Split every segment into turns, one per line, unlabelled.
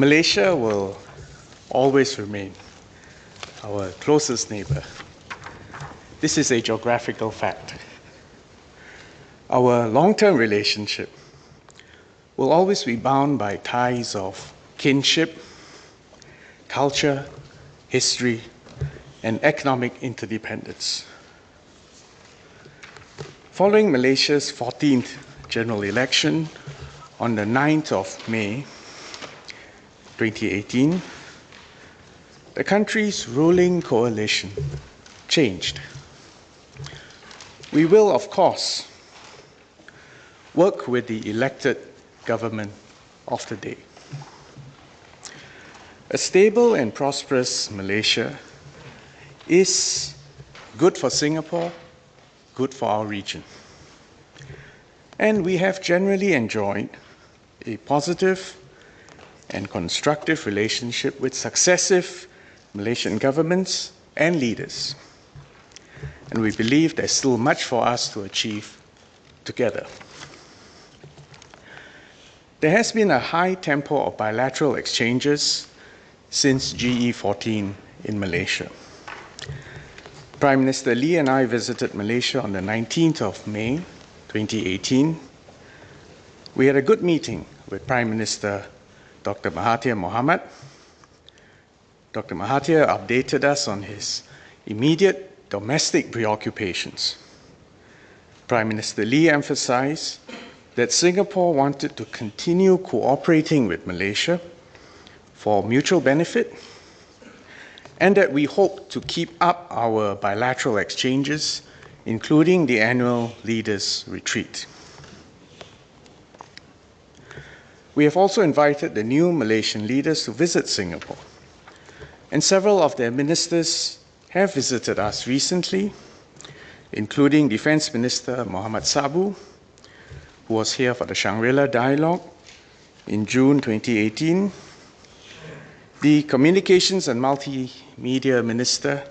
Malaysia will always remain our closest neighbor. This is a geographical fact. Our long-term relationship will always be bound by ties of kinship, culture, history, and economic interdependence. Following Malaysia's 14th general election on the 9th of May 2018, the country's ruling coalition changed. We will, of course, work with the elected government of the day. A stable and prosperous Malaysia is good for Singapore, good for our region. And we have generally enjoyed a positive and constructive relationship with successive Malaysian governments and leaders. And we believe there's still much for us to achieve together. There has been a high tempo of bilateral exchanges since GE14 in Malaysia. Prime Minister Lee and I visited Malaysia on the 19th of May 2018. We had a good meeting with Prime Minister Dr. Mahathir Mohamad. Dr. Mahathir updated us on his immediate domestic preoccupations. Prime Minister Lee emphasized that Singapore wanted to continue cooperating with Malaysia for mutual benefit, and that we hope to keep up our bilateral exchanges, including the annual Leaders' Retreat. We have also invited the new Malaysian leaders to visit Singapore, and several of their ministers have visited us recently, including Defence Minister Muhammad Sabu, who was here for the Shangri-La Dialogue in June 2018, the Communications and Multimedia Minister,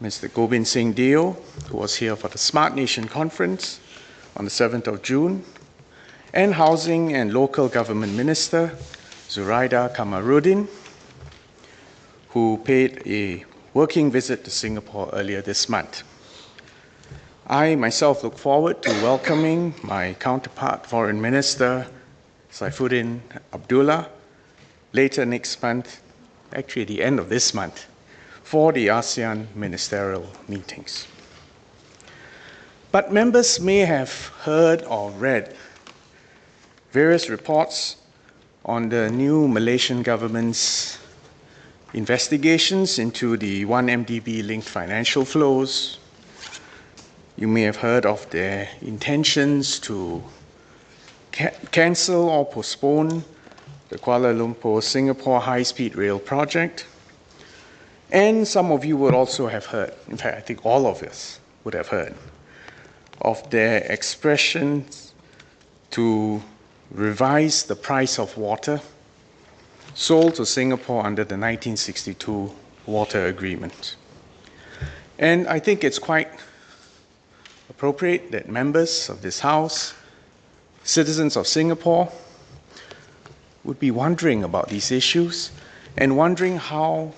Mr. Gobind Singh Deo, who was here for the Smart Nation Conference on the 7th of June, and Housing and Local Government Minister, Zuraida Kamaruddin, who paid a working visit to Singapore earlier this month. I myself look forward to welcoming my counterpart, Foreign Minister Saifuddin Abdullah, later next month, actually at the end of this month, for the ASEAN ministerial meetings. But members may have heard or read various reports on the new Malaysian government's investigations into the 1MDB linked financial flows. You may have heard of their intentions to cancel or postpone the Kuala Lumpur-Singapore high-speed rail project. And some of you would also have heard, in fact, I think all of us would have heard, of their expressions to revise the price of water sold to Singapore under the 1962 Water Agreement. And I think it's quite appropriate that members of this House, citizens of Singapore, would be wondering about these issues and wondering how,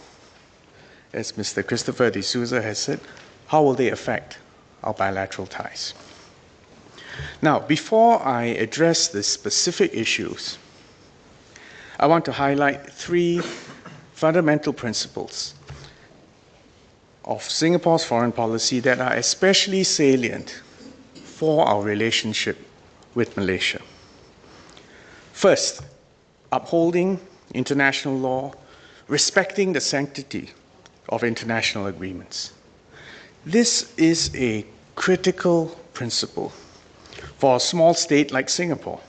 as Mr. Christopher de Souza has said, how will they affect our bilateral ties? Now, before I address the specific issues, I want to highlight three fundamental principles of Singapore's foreign policy that are especially salient for our relationship with Malaysia. First, upholding international law, respecting the sanctity of international agreements. This is a critical principle for a small state like Singapore.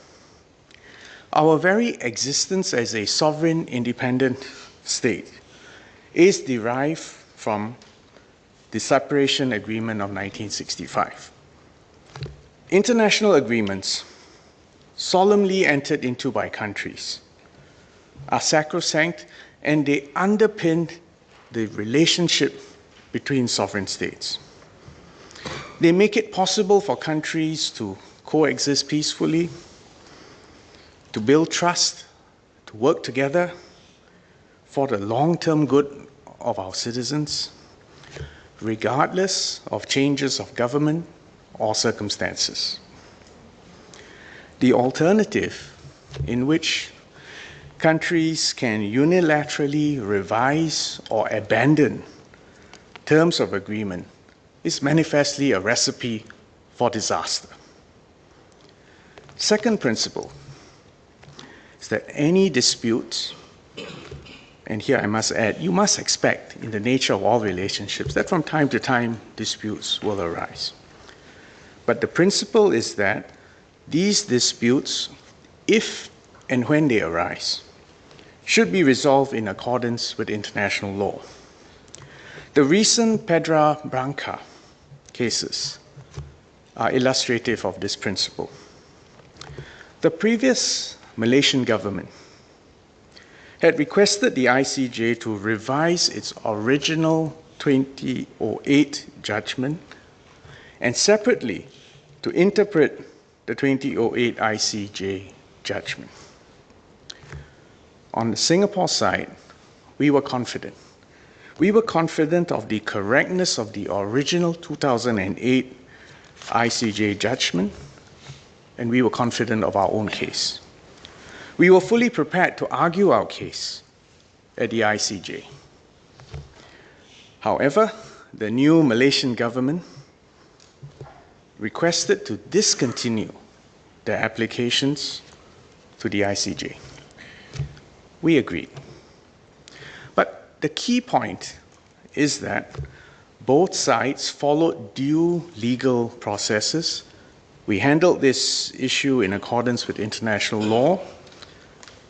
Our very existence as a sovereign, independent state is derived from the Separation Agreement of 1965. International agreements solemnly entered into by countries are sacrosanct, and they underpin the relationship between sovereign states. They make it possible for countries to coexist peacefully, to build trust, to work together, for the long-term good of our citizens, regardless of changes of government or circumstances. The alternative, in which countries can unilaterally revise or abandon terms of agreement, is manifestly a recipe for disaster. Second principle is that any disputes, and here I must add, you must expect in the nature of all relationships that from time to time disputes will arise. But the principle is that these disputes, if and when they arise, should be resolved in accordance with international law. The recent Pedra Branca cases are illustrative of this principle. The previous Malaysian government had requested the ICJ to revise its original 2008 judgment and separately to interpret the 2008 ICJ judgment. On the Singapore side, we were confident. We were confident of the correctness of the original 2008 ICJ judgment, and we were confident of our own case. We were fully prepared to argue our case at the ICJ. However, the new Malaysian government requested to discontinue their applications to the ICJ. We agreed. But the key point is that both sides followed due legal processes. We handled this issue in accordance with international law,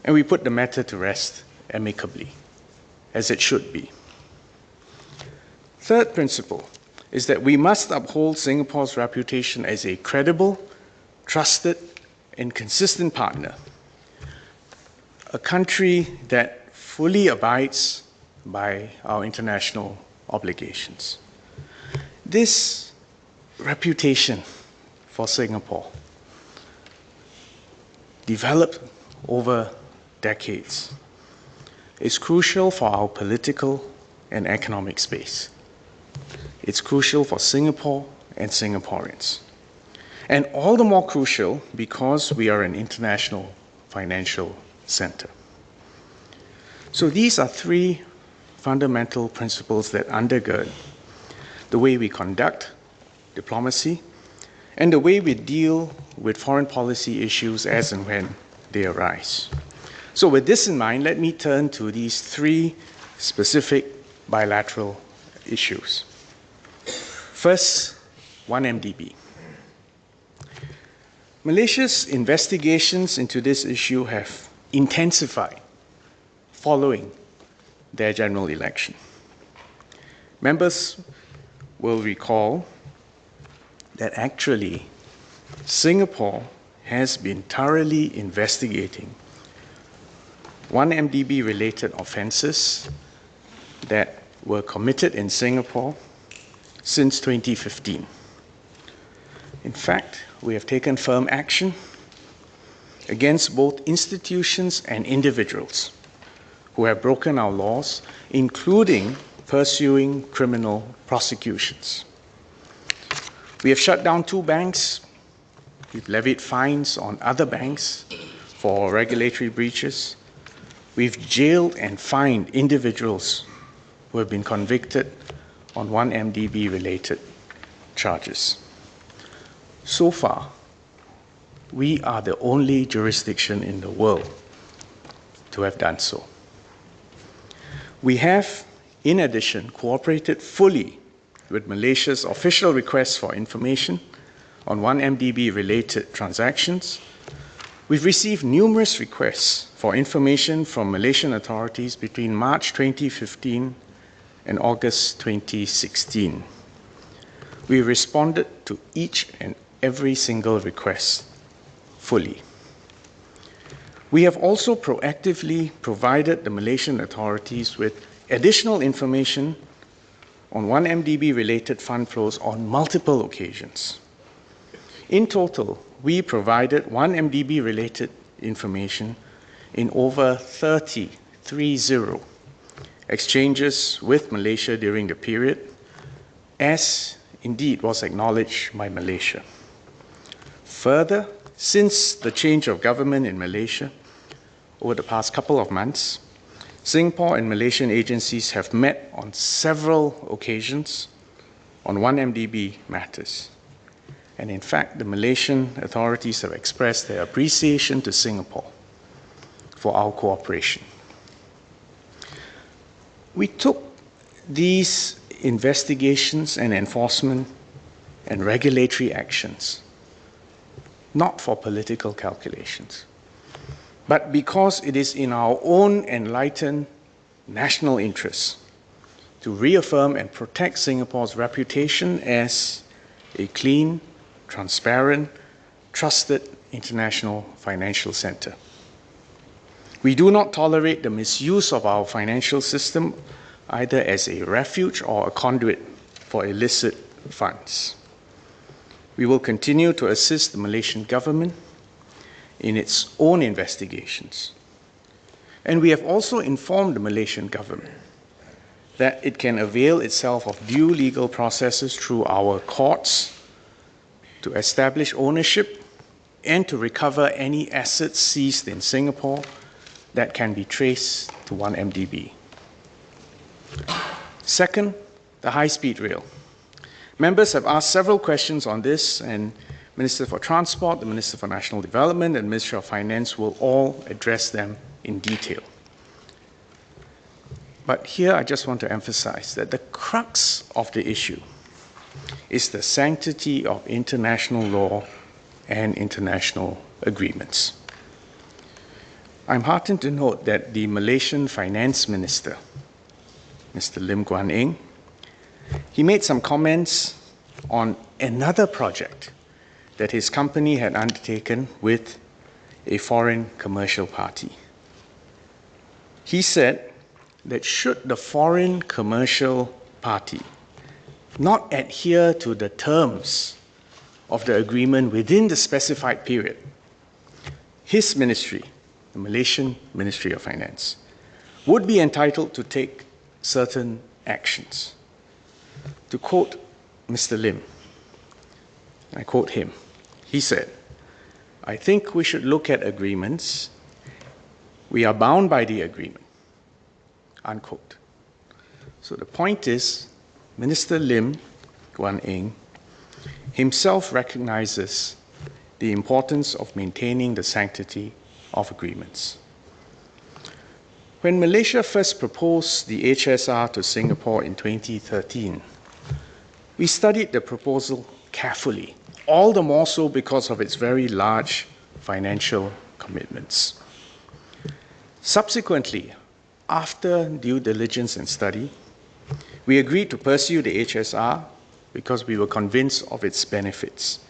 and we put the matter to rest amicably, as it should be. Third principle is that we must uphold Singapore's reputation as a credible, trusted, and consistent partner, a country that fully abides by our international obligations. This reputation for Singapore developed over decades is crucial for our political and economic space. It's crucial for Singapore and Singaporeans. And all the more crucial because we are an international financial center. So these are three fundamental principles that undergird the way we conduct diplomacy and the way we deal with foreign policy issues as and when they arise. So with this in mind, let me turn to these three specific bilateral issues. First, 1MDB. Malaysia's investigations into this issue have intensified following their general election. Members will recall that actually Singapore has been thoroughly investigating 1MDB related offenses that were committed in Singapore since 2015. In fact, we have taken firm action against both institutions and individuals who have broken our laws, including pursuing criminal prosecutions. We have shut down 2 banks. We've levied fines on other banks for regulatory breaches. We've jailed and fined individuals who have been convicted on 1MDB related charges. So far, we are the only jurisdiction in the world to have done so. We have, in addition, cooperated fully with Malaysia's official requests for information on 1MDB related transactions. We've received numerous requests for information from Malaysian authorities between March 2015 and August 2016. We responded to each and every single request fully. We have also proactively provided the Malaysian authorities with additional information on 1MDB related fund flows on multiple occasions. In total, we provided 1MDB related information in over 30 exchanges with Malaysia during the period, as indeed was acknowledged by Malaysia. Further, since the change of government in Malaysia over the past couple of months, Singapore and Malaysian agencies have met on several occasions on 1MDB matters. And in fact, the Malaysian authorities have expressed their appreciation to Singapore for our cooperation. We took these investigations and enforcement and regulatory actions not for political calculations, but because it is in our own enlightened national interest to reaffirm and protect Singapore's reputation as a clean, transparent, trusted international financial center. We do not tolerate the misuse of our financial system either as a refuge or a conduit for illicit funds. We will continue to assist the Malaysian government in its own investigations. And we have also informed the Malaysian government that it can avail itself of due legal processes through our courts to establish ownership and to recover any assets seized in Singapore that can be traced to 1MDB. Second, the high-speed rail. Members have asked several questions on this, and Minister for Transport, the Minister for National Development, and Minister of Finance will all address them in detail. But here I just want to emphasize that the crux of the issue is the sanctity of international law and international agreements. I'm heartened to note that the Malaysian Finance Minister, Mr. Lim Guan Eng, he made some comments on another project that his company had undertaken with a foreign commercial party. He said that should the foreign commercial party not adhere to the terms of the agreement within the specified period, his ministry, the Malaysian Ministry of Finance, would be entitled to take certain actions. To quote Mr. Lim, I quote him, he said, "I think we should look at agreements. We are bound by the agreement," unquote. So the point is, Minister Lim Guan Eng himself recognizes the importance of maintaining the sanctity of agreements. When Malaysia first proposed the HSR to Singapore in 2013, we studied the proposal carefully, all the more so because of its very large financial commitments. Subsequently, after due diligence and study, we agreed to pursue the HSR because we were convinced of its benefits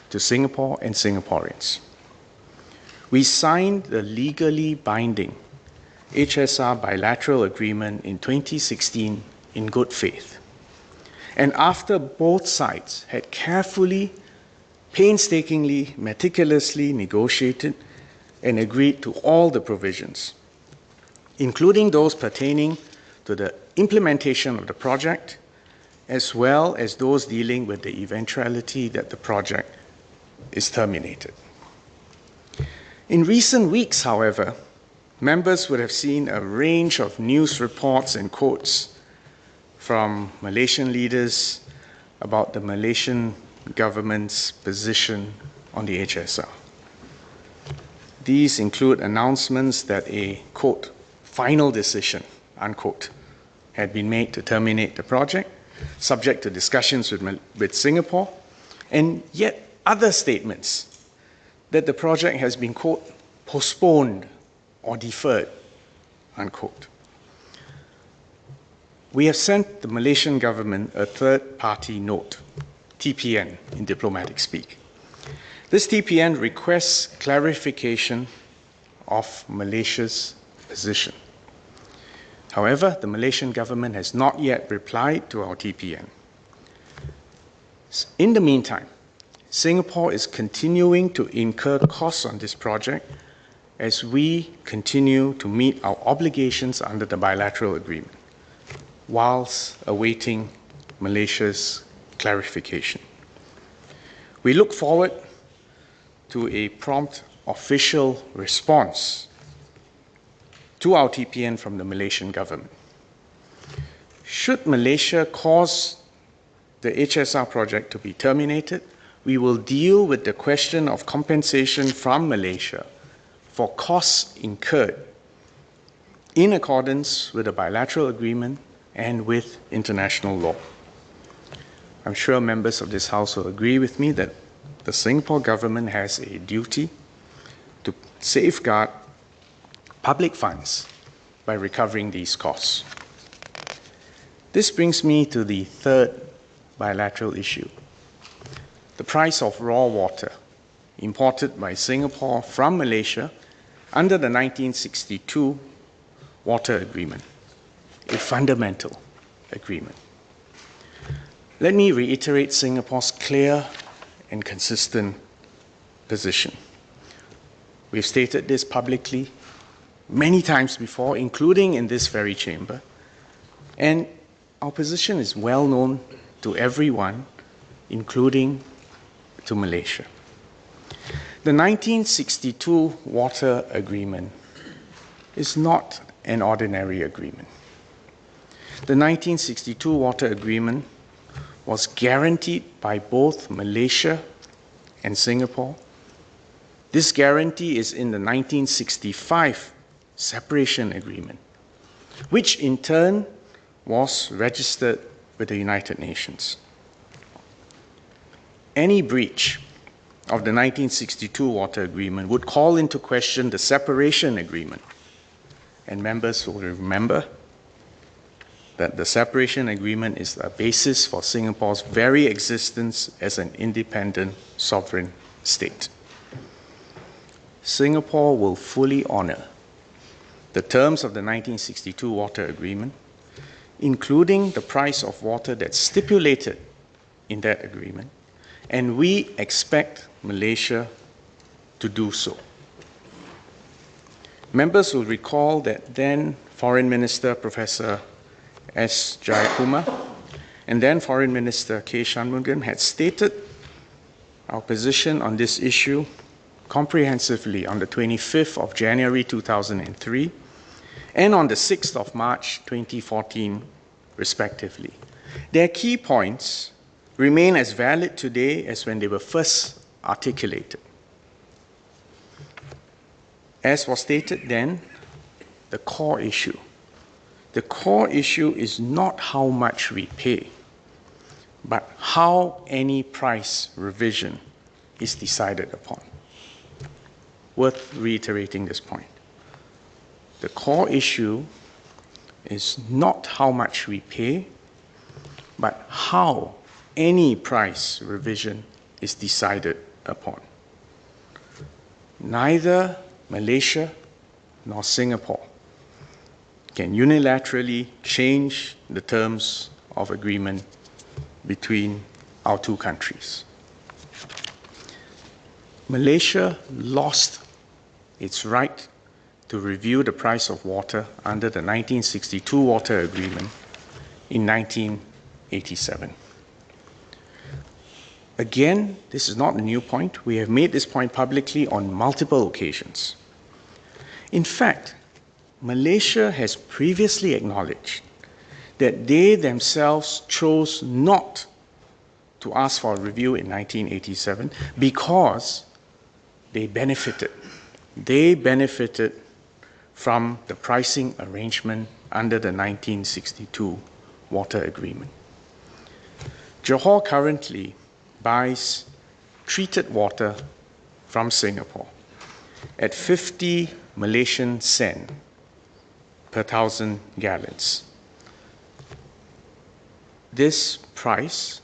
to Singapore and Singaporeans. We signed the legally binding HSR bilateral agreement in 2016 in good faith. And after both sides had carefully, painstakingly, meticulously negotiated and agreed to all the provisions, including those pertaining to the implementation of the project, as well as those dealing with the eventuality that the project is terminated. In recent weeks, however, members would have seen a range of news reports and quotes from Malaysian leaders about the Malaysian government's position on the HSR. These include announcements that a, quote, final decision, unquote, had been made to terminate the project, subject to discussions with Singapore, and yet other statements that the project has been, quote, postponed or deferred, unquote. We have sent the Malaysian government a third-party note, TPN in diplomatic speak. This TPN requests clarification of Malaysia's position. However, the Malaysian government has not yet replied to our TPN. In the meantime, Singapore is continuing to incur costs on this project as we continue to meet our obligations under the bilateral agreement, whilst awaiting Malaysia's clarification. We look forward to a prompt official response to our TPN from the Malaysian government. Should Malaysia cause the HSR project to be terminated, we will deal with the question of compensation from Malaysia for costs incurred in accordance with the bilateral agreement and with international law. I'm sure members of this House will agree with me that the Singapore government has a duty to safeguard public funds by recovering these costs. This brings me to the third bilateral issue, the price of raw water imported by Singapore from Malaysia under the 1962 Water Agreement, a fundamental agreement. Let me reiterate Singapore's clear and consistent position. We've stated this publicly many times before, including in this very chamber, and our position is well known to everyone, including to Malaysia. The 1962 Water Agreement is not an ordinary agreement. The 1962 Water Agreement was guaranteed by both Malaysia and Singapore. This guarantee is in the 1965 Separation Agreement, which in turn was registered with the United Nations. Any breach of the 1962 Water Agreement would call into question the Separation Agreement. And members will remember that the Separation Agreement is a basis for Singapore's very existence as an independent sovereign state. Singapore will fully honor the terms of the 1962 Water Agreement, including the price of water that's stipulated in that agreement, and we expect Malaysia to do so. Members will recall that then Foreign Minister Professor S. Jayakumar and then Foreign Minister K. Shanmugam had stated our position on this issue comprehensively on the 25th of January 2003 and on the 6th of March 2014, respectively. Their key points remain as valid today as when they were first articulated. As was stated then, the core issue is not how much we pay, but how any price revision is decided upon. Worth reiterating this point. The core issue is not how much we pay, but how any price revision is decided upon. Neither Malaysia nor Singapore can unilaterally change the terms of agreement between our two countries. Malaysia lost its right to review the price of water under the 1962 Water Agreement in 1987. Again, this is not a new point. We have made this point publicly on multiple occasions. In fact, Malaysia has previously acknowledged that they themselves chose not to ask for a review in 1987 because they benefited. They benefited from the pricing arrangement under the 1962 Water Agreement. Johor currently buys treated water from Singapore at 50 Malaysian sen per 1,000 gallons. This price,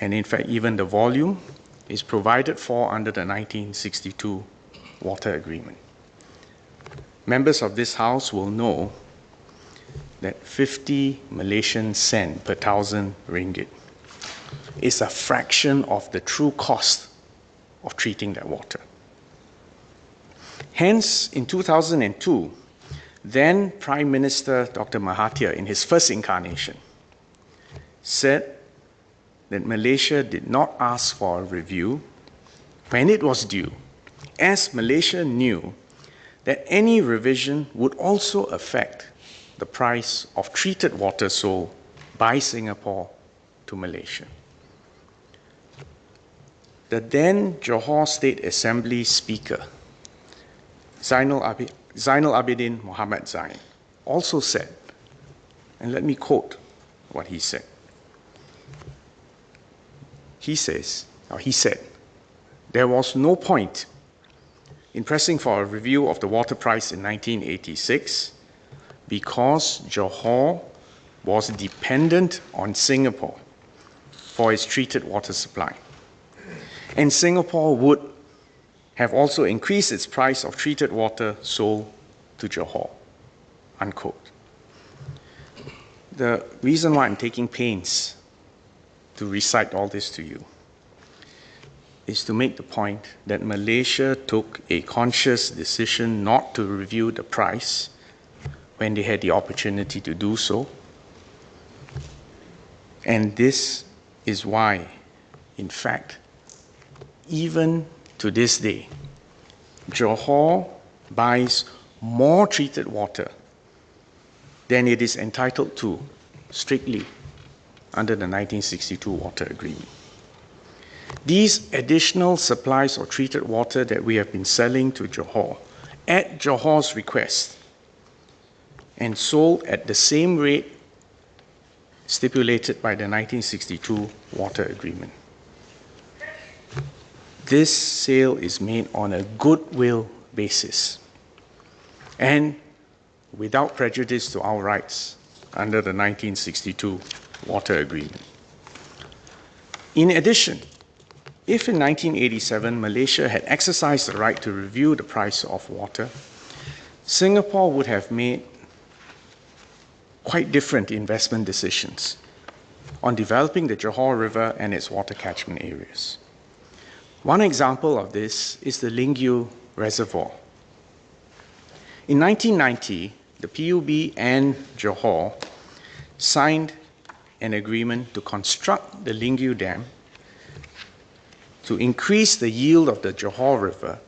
and in fact even the volume, is provided for under the 1962 Water Agreement. Members of this House will know that 50 Malaysian sen per 1,000 ringgit is a fraction of the true cost of treating that water. Hence, in 2002, then Prime Minister Dr. Mahathir, in his first incarnation, said that Malaysia did not ask for a review when it was due, as Malaysia knew that any revision would also affect the price of treated water sold by Singapore to Malaysia. The then Johor State Assembly Speaker, Zainal Abidin Mohamed Zain, also said, and let me quote what he said. He said, there was no point in pressing for a review of the water price in 1986 because Johor was dependent on Singapore for its treated water supply. And Singapore would have also increased its price of treated water sold to Johor, unquote. The reason why I'm taking pains to recite all this to you is to make the point that Malaysia took a conscious decision not to review the price when they had the opportunity to do so. And this is why, in fact, even to this day, Johor buys more treated water than it is entitled to strictly under the 1962 Water Agreement. These additional supplies of treated water that we have been selling to Johor at Johor's request and sold at the same rate stipulated by the 1962 Water Agreement. This sale is made on a goodwill basis and without prejudice to our rights under the 1962 Water Agreement. In addition, if in 1987 Malaysia had exercised the right to review the price of water, Singapore would have made quite different investment decisions on developing the Johor River and its water catchment areas. One example of this is the Lingyu Reservoir. In 1990, the PUB and Johor signed an agreement to construct the Lingyu Dam to increase the yield of the Johor River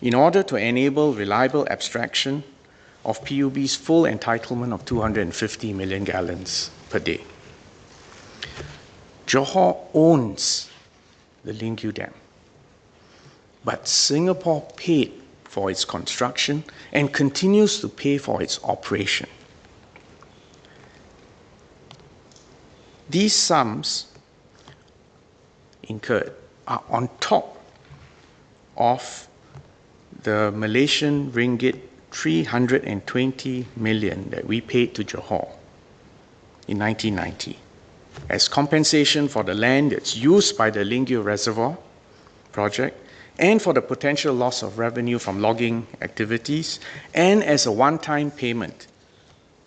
in order to enable reliable abstraction of PUB's full entitlement of 250 million gallons per day. Johor owns the Lingyu Dam, but Singapore paid for its construction and continues to pay for its operation. These sums incurred are on top of the Malaysian ringgit 320 million that we paid to Johor in 1990 as compensation for the land that's used by the Lingyu Reservoir project and for the potential loss of revenue from logging activities, and as a one-time payment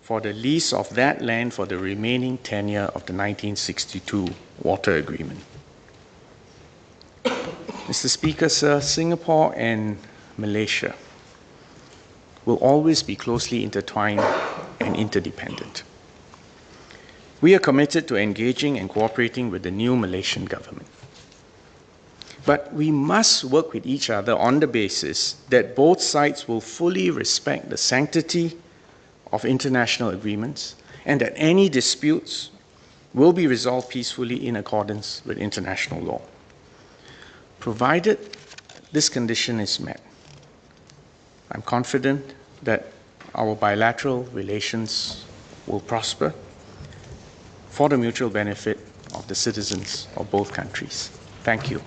for the lease of that land for the remaining tenure of the 1962 Water Agreement. Mr. Speaker, sir, Singapore and Malaysia will always be closely intertwined and interdependent. We are committed to engaging and cooperating with the new Malaysian government. But we must work with each other on the basis that both sides will fully respect the sanctity of international agreements and that any disputes will be resolved peacefully in accordance with international law. Provided this condition is met, I'm confident that our bilateral relations will prosper for the mutual benefit of the citizens of both countries. Thank you.